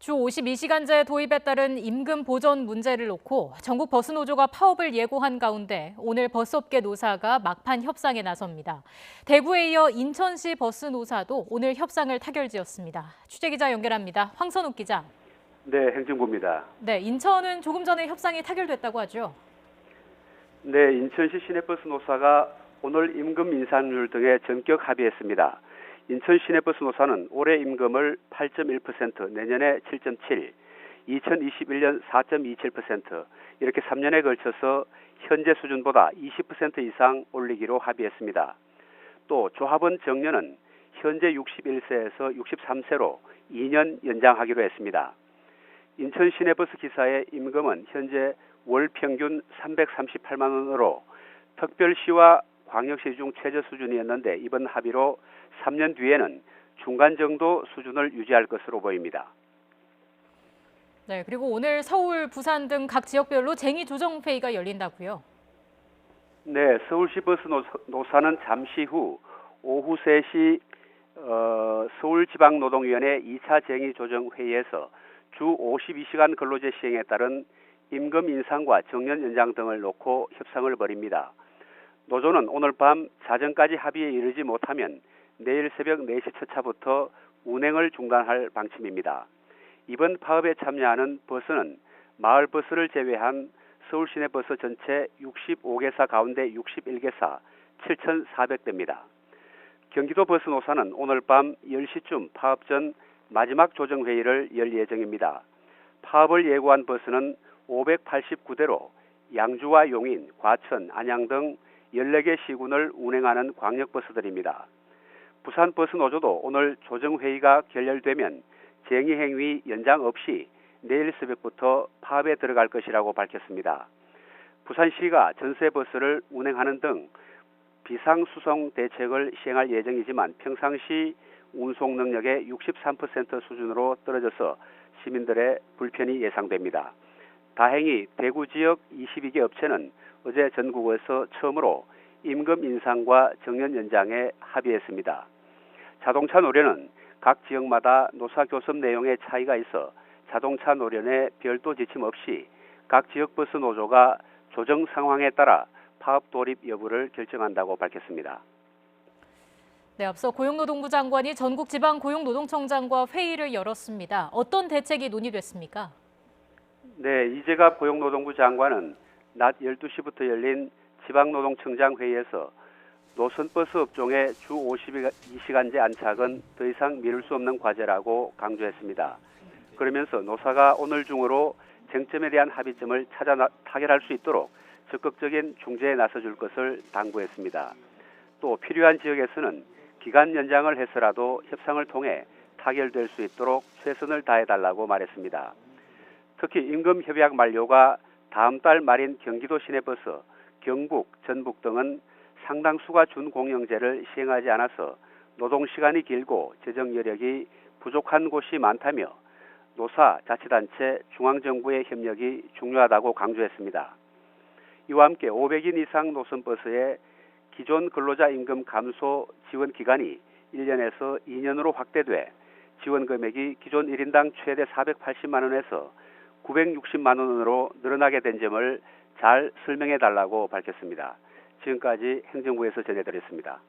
주 52시간제 도입에 따른 임금 보전 문제를 놓고 전국 버스노조가 파업을 예고한 가운데 오늘 버스업계 노사가 막판 협상에 나섭니다. 대구에 이어 인천시 버스노사도 오늘 협상을 타결지었습니다. 취재기자 연결합니다. 황선욱 기자. 네, 행정부입니다. 네, 인천은 조금 전에 협상이 타결됐다고 하죠. 네, 인천시 시내버스 노사가 오늘 임금 인상률 등에 전격 합의했습니다. 인천 시내버스 노사는 올해 임금을 8.1%, 내년에 7.7%, 2021년 4.27% 이렇게 3년에 걸쳐서 현재 수준보다 20% 이상 올리기로 합의했습니다. 또 조합원 정년은 현재 61세에서 63세로 2년 연장하기로 했습니다. 인천 시내버스 기사의 임금은 현재 월 평균 338만 원으로 특별시와 광역시 중 최저 수준이었는데 이번 합의로 3년 뒤에는 중간 정도 수준을 유지할 것으로 보입니다. 네, 그리고 오늘 서울, 부산 등 각 지역별로 쟁의 조정 회의가 열린다고요. 네, 서울시 버스 노사는 잠시 후 오후 3시 서울지방노동위원회 2차 쟁의 조정 회의에서 주 52시간 근로제 시행에 따른 임금 인상과 정년 연장 등을 놓고 협상을 벌입니다. 노조는 오늘 밤 자정까지 합의에 이르지 못하면 내일 새벽 4시 첫 차부터 운행을 중단할 방침입니다. 이번 파업에 참여하는 버스는 마을버스를 제외한 서울시내버스 전체 65개사 가운데 61개사 7,400대입니다. 경기도 버스노사는 오늘 밤 10시쯤 파업 전 마지막 조정회의를 열 예정입니다. 파업을 예고한 버스는 589대로 양주와 용인, 과천, 안양 등 14개 시군을 운행하는 광역버스들입니다. 부산버스노조도 오늘 조정회의가 결렬되면 쟁의행위 연장 없이 내일 새벽부터 파업에 들어갈 것이라고 밝혔습니다. 부산시가 전세버스를 운행하는 등 비상수송 대책을 시행할 예정이지만 평상시 운송 능력의 63% 수준으로 떨어져서 시민들의 불편이 예상됩니다. 다행히 대구 지역 22개 업체는 어제 전국에서 처음으로 임금 인상과 정년 연장에 합의했습니다. 자동차 노련은 각 지역마다 노사 교섭 내용에 차이가 있어 자동차 노련에 별도 지침 없이 각 지역 버스 노조가 조정 상황에 따라 파업 돌입 여부를 결정한다고 밝혔습니다. 네, 앞서 고용노동부 장관이 전국 지방 고용노동청장과 회의를 열었습니다. 어떤 대책이 논의됐습니까? 네, 이재갑 고용노동부 장관은 낮 12시부터 열린 지방노동청장 회의에서 노선버스 업종의 주 52시간제 안착은 더 이상 미룰 수 없는 과제라고 강조했습니다. 그러면서 노사가 오늘 중으로 쟁점에 대한 합의점을 찾아 타결할 수 있도록 적극적인 중재에 나서줄 것을 당부했습니다. 또 필요한 지역에서는 기간 연장을 해서라도 협상을 통해 타결될 수 있도록 최선을 다해달라고 말했습니다. 특히 임금 협약 만료가 다음 달 말인 경기도 시내버스, 경북, 전북 등은 상당수가 준공영제를 시행하지 않아서 노동시간이 길고 재정 여력이 부족한 곳이 많다며 노사, 자치단체, 중앙정부의 협력이 중요하다고 강조했습니다. 이와 함께 500인 이상 노선버스의 기존 근로자 임금 감소 지원 기간이 1년에서 2년으로 확대돼 지원 금액이 기존 1인당 최대 480만 원에서 960만 원으로 늘어나게 된 점을 잘 설명해 달라고 밝혔습니다. 지금까지 행정부에서 전해드렸습니다.